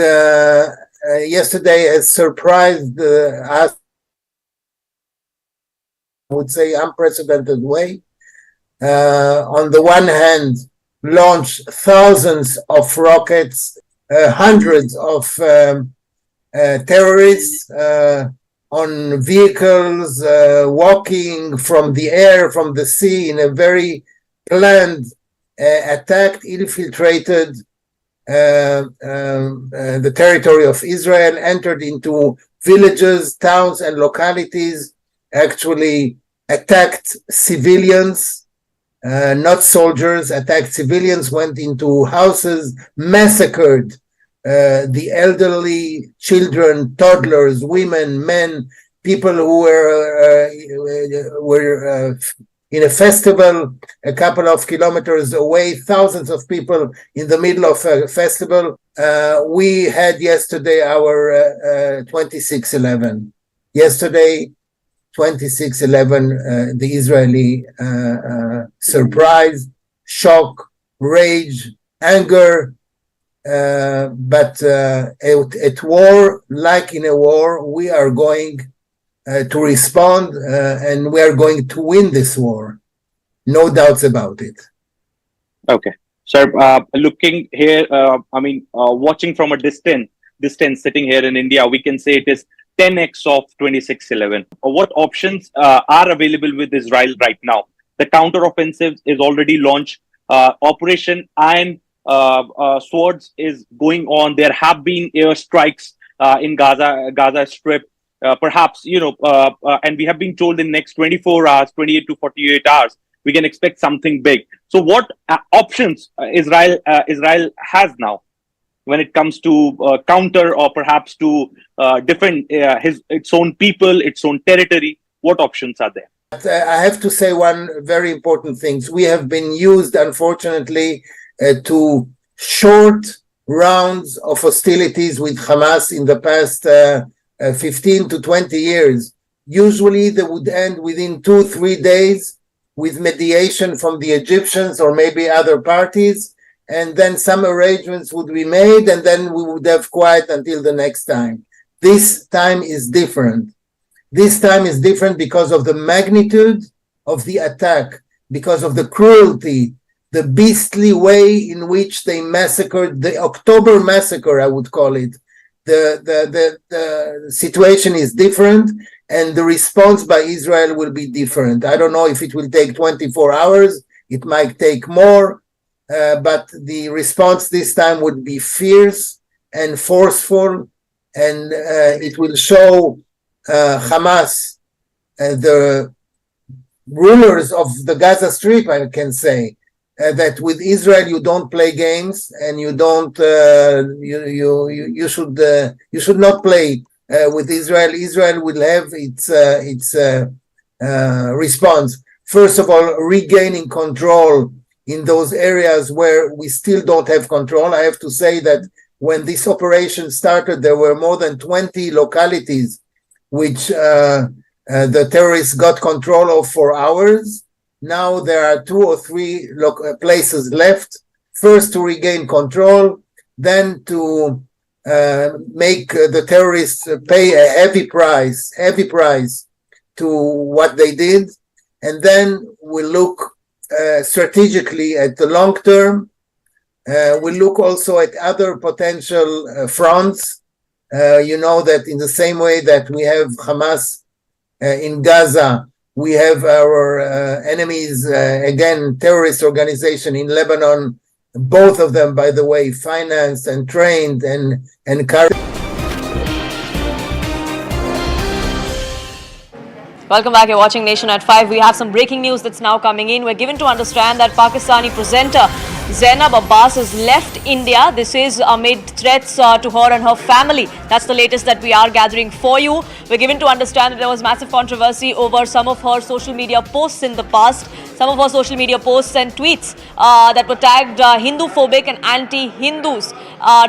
[SPEAKER 6] yesterday has surprised us, I would say, unprecedented way. On the one hand, launched thousands of rockets, hundreds of terrorists on vehicles, walking from the air, from the sea, in a very planned, attacked, infiltrated the territory of Israel, entered into villages, towns, and localities, actually attacked civilians, not soldiers, attacked civilians, went into houses, massacred the elderly, children, toddlers, women, men, people who were in a festival a couple of kilometers away, thousands of people in the middle of a festival. We had yesterday our 26/11. Yesterday, 26/11, the Israeli surprise, shock, rage, anger, but at war, like in a war, we are going to respond and we are going to win this war. No doubts about it.
[SPEAKER 5] Okay. Sir, looking here, watching from a distance, sitting here in India, we can say it is 10x of 26/11. What options are available with Israel right now? The counteroffensive is already launched. Operation Iron Swords is going on. There have been airstrikes in Gaza Strip. perhaps, and we have been told in next 24 hours, 28 to 48 hours, we can expect something big. So what options Israel has now when it comes to counter or perhaps to defend its own people, its own territory? What options are there?
[SPEAKER 6] I have to say one very important thing. We have been used, unfortunately, to short rounds of hostilities with Hamas in the past 15 to 20 years. Usually they would end within 2-3 days with mediation from the Egyptians or maybe other parties, and then some arrangements would be made, and then we would have quiet until the next time. This time is different. This time is different because of the magnitude of the attack, because of the cruelty, the beastly way in which they massacred, the October massacre, I would call it. The situation is different, and the response by Israel will be different. I don't know if it will take 24 hours, it might take more, but the response this time would be fierce and forceful, and it will show Hamas, the rulers of the Gaza Strip, I can say, that with Israel you don't play games, and you don't you should not play with Israel. Israel will have its response. First of all, regaining control in those areas where we still don't have control. I have to say that when this operation started, there were more than 20 localities which the terrorists got control of for hours. Now there are 2 or 3 places left. First to regain control, then to make the terrorists pay a heavy price to what they did. And then we'll look strategically at the long term. We'll look also at other potential fronts. You know that in the same way that we have Hamas in Gaza, we have our enemies, again, terrorist organization in Lebanon, both of them, by the way, financed and trained and carried.
[SPEAKER 1] Welcome back. You're watching Nation at 5. We have some breaking news that's now coming in. We're given to understand that Pakistani presenter Zainab Abbas has left India. This is amid threats to her and her family. That's the latest that we are gathering for you. We're given to understand that there was massive controversy over some of her social media posts in the past. Some of her social media posts and tweets that were tagged Hindu-phobic and anti-Hindus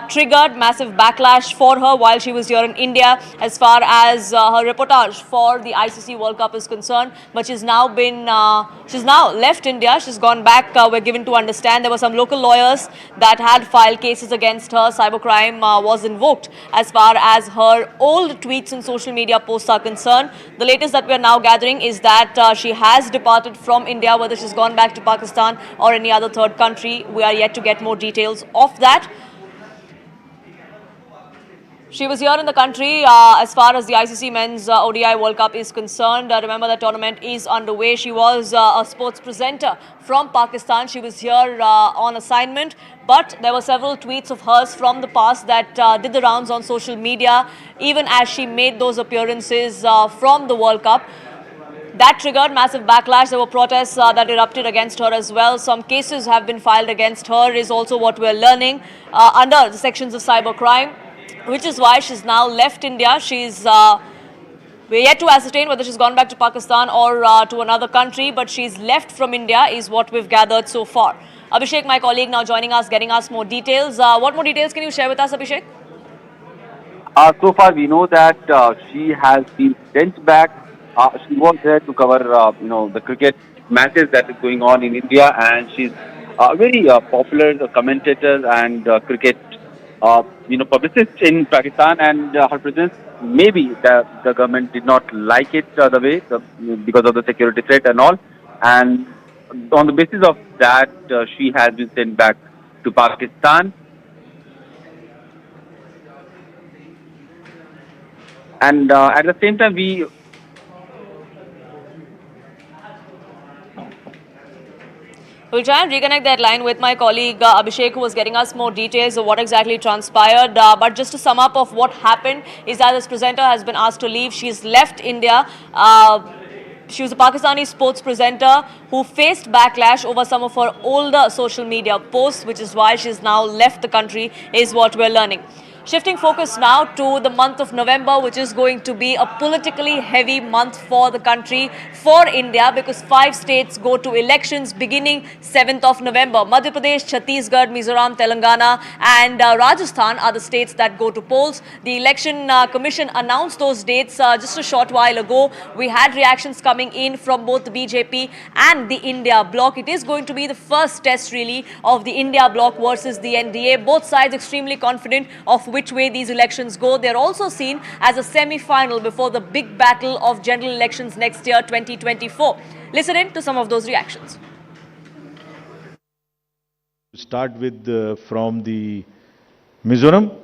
[SPEAKER 1] triggered massive backlash for her while she was here in India as far as her reportage for the ICC World Cup is concerned. But she's now left India. She's gone back. We're given to understand there were some local lawyers that had filed cases against her. Cybercrime was invoked as far as her old tweets and social media posts are concerned. The latest that we are now gathering is that she has departed from India. Whether she's gone back to Pakistan or any other third country, we are yet to get more details of that. She was here in the country as far as the ICC Men's ODI World Cup is concerned. Remember, the tournament is underway. She was a sports presenter from Pakistan. She was here on assignment, but there were several tweets of hers from the past that did the rounds on social media, even as she made those appearances from the World Cup. That triggered massive backlash. There were protests that erupted against her as well. Some cases have been filed against her is also what we're learning under the sections of cybercrime, which is why she's now left India. We're yet to ascertain whether she's gone back to Pakistan or to another country, but she's left from India is what we've gathered so far. Abhishek, my colleague, now joining us, getting us more details. What more details can you share with us, Abhishek?
[SPEAKER 4] So far, we know that she has been sent back. She was there to cover, the cricket matches that is going on in India, and she's a very popular commentator and cricket, publicist in Pakistan. And her presence, maybe the government did not like it the way because of the security threat and all. And on the basis of that, she has been sent back to Pakistan. And at the same time,
[SPEAKER 1] We'll We'll try and reconnect that line with my colleague Abhishek, who was getting us more details of what exactly transpired. But just to sum up of what happened is that this presenter has been asked to leave. She's left India. She was a Pakistani sports presenter who faced backlash over some of her older social media posts, which is why she's now left the country, is what we're learning. Shifting focus now to the month of November, which is going to be a politically heavy month for the country, for India, because 5 states go to elections beginning 7th of November. Madhya Pradesh, Chhattisgarh, Mizoram, Telangana and Rajasthan are the states that go to polls. The Election Commission announced those dates just a short while ago. We had reactions coming in from both the BJP and the India bloc. It is going to be the first test really of the India bloc versus the NDA. Both sides extremely confident of which way these elections go. They're also seen as a semi-final before the big battle of general elections next year, 2024. Listen in to some of those reactions.
[SPEAKER 7] Start with from the Mizoram.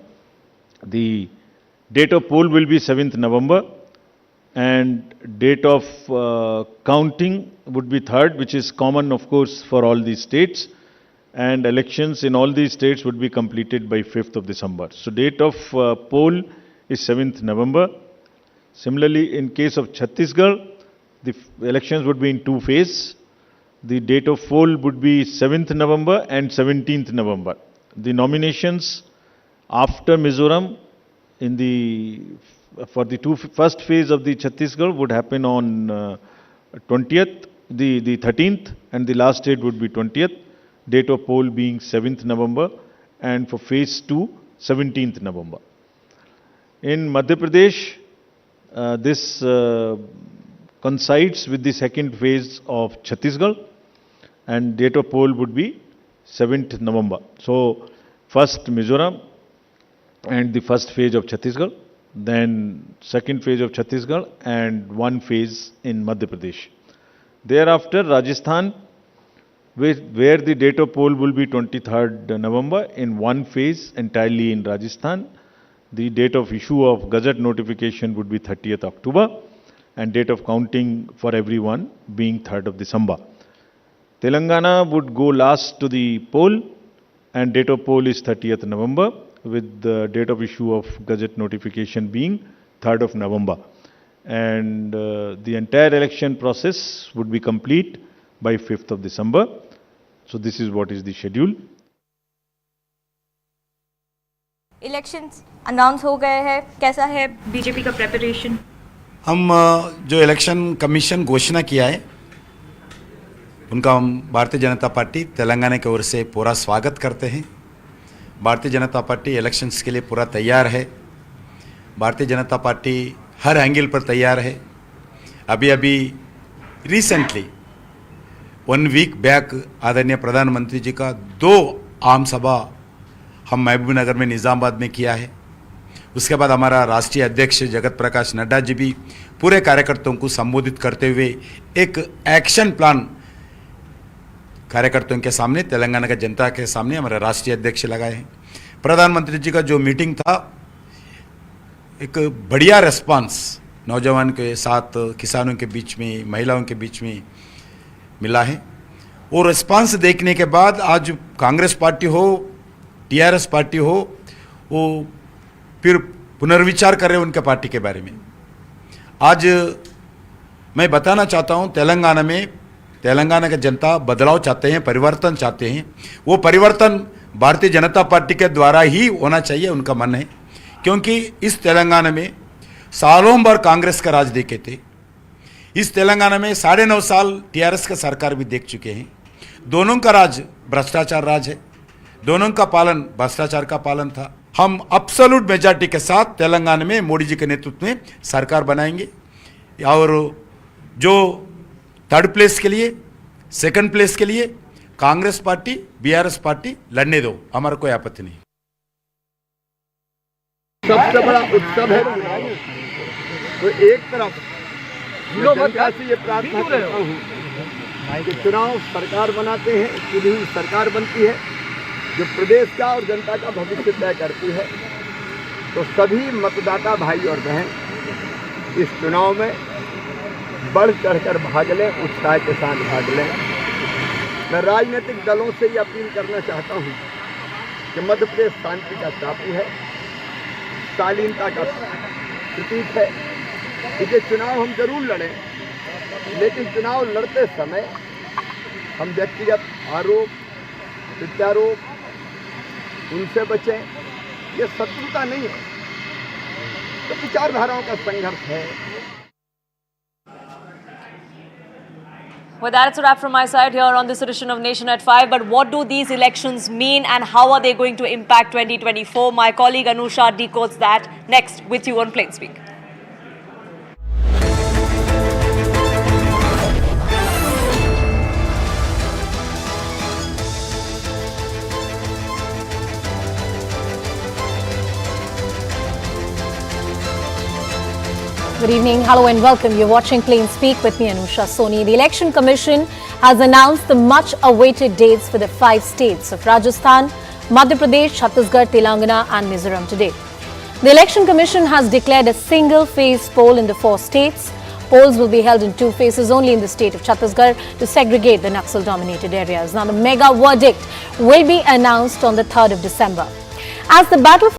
[SPEAKER 7] The date of poll will be 7th November and date of counting would be 3rd, which is common of course for all these states. And elections in all these states would be completed by 5th of December. So date of poll is 7th November. Similarly, in case of Chhattisgarh, the elections would be in 2 phases. The date of poll would be 7th November and 17th November. The nominations after Mizoram for the first phase of the Chhattisgarh would happen on 20th, the 13th, and the last date would be 20th. Date of poll being 7th November and for phase 2, 17th November. In Madhya Pradesh, this coincides with the second phase of Chhattisgarh and date of poll would be 7th November. So, first Mizoram and the first phase of Chhattisgarh, then second phase of Chhattisgarh and 1 phase in Madhya Pradesh. Thereafter, Rajasthan, where the date of poll will be 23rd November in 1 phase entirely in Rajasthan. The date of issue of Gazette notification would be 30th October and date of counting for everyone being 3rd of December. Telangana would go last to the poll and date of poll is 30th November with the date of issue of Gazette notification being 3rd of November. And the entire election process would be complete by 5th of December. So this is what is the schedule.
[SPEAKER 8] Elections announce हो गए हैं, कैसा है BJP का preparation?
[SPEAKER 23] हम जो election commission घोषणा किया है उनका हम भारतीय जनता पार्टी तेलंगाना की ओर से पूरा स्वागत करते हैं। भारतीय जनता पार्टी इलेक्शंस के लिए पूरा तैयार है। भारतीय जनता पार्टी हर एंगल पर तैयार है। अभी रिसेंटली 1 वीक बैक आदरणीय प्रधानमंत्री जी का 2 आम सभा हम महबूबनगर में निज़ामाबाद में किया है। उसके बाद हमारा राष्ट्रीय अध्यक्ष जगत प्रकाश नड्डा जी भी पूरे कार्यकर्ताओं को संबोधित करते हुए एक एक्शन प्लान कार्यकर्ताओं के सामने, तेलंगाना के जनता के सामने हमारे राष्ट्रीय अध्यक्ष लगाए हैं। प्रधानमंत्री जी का जो मीटिंग था एक बढ़िया रिस्पांस नौजवान के साथ, किसानों के बीच में, महिलाओं के बीच में मिला है। और रिस्पांस देखने के बाद आज कांग्रेस पार्टी हो, टीआरएस पार्टी हो, वो फिर पुनर्विचार कर रहे हैं उनके पार्टी के बारे में। आज मैं बताना चाहता हूं तेलंगाना के जनता बदलाव चाहते हैं, परिवर्तन चाहते हैं। वो परिवर्तन भारतीय जनता पार्टी के द्वारा ही होना चाहिए, उनका मन है। क्योंकि इस तेलंगाना में सालों भर कांग्रेस का राज देखे थे। इस तेलंगाना में 9.5 साल टीआरएस का सरकार भी देख चुके हैं। दोनों का राज भ्रष्टाचार राज है, दोनों का पालन भ्रष्टाचार का पालन था। हम अब्सोल्यूट मेजॉरिटी के साथ तेलंगाना में मोदी जी के नेतृत्व में सरकार बनाएंगे और जो 3rd प्लेस के लिए, 2nd प्लेस के लिए कांग्रेस पार्टी, बीआरएस पार्टी लड़ने दो, हमारा कोई आपत्ति नहीं।
[SPEAKER 24] सबसे बड़ा उत्सव है तो एक तरफ जनता से ये प्रार्थना करता हूँ कि चुनाव सरकार बनाते हैं, चुनी हुई सरकार बनती है जो प्रदेश का और जनता का भविष्य तय करती है। तो सभी मतदाता भाई और बहन इस चुनाव में बढ़ चढ़कर भाग लें, उत्साह के साथ भाग लें। मैं राजनीतिक दलों से ये अपील करना चाहता हूँ कि मध्य प्रदेश शांति का टापू है, शालीनता का प्रतीक है। इसलिए चुनाव हम जरूर लड़ें, लेकिन चुनाव लड़ते समय हम व्यक्तिगत आरोप प्रत्यारोप उनसे बचें। ये शत्रुता नहीं है, तो विचारधाराओं का संघर्ष है।
[SPEAKER 1] Well, that's a wrap from my side here on this edition of Nation at 5. But what do these elections mean and how are they going to impact 2024? My colleague Anusha decodes that next with you on Plain Speak.
[SPEAKER 9] Good evening, hello and welcome. You're watching Plain Speak with me, Anusha Soni. The Election Commission has announced the much-awaited dates for the 5 states of Rajasthan, Madhya Pradesh, Chhattisgarh, Telangana and Mizoram today. The Election Commission has declared a single-phase poll in the 4 states. Polls will be held in 2 phases only in the state of Chhattisgarh to segregate the Naxal-dominated areas. Now, the mega verdict will be announced on the 3rd of December. As the battle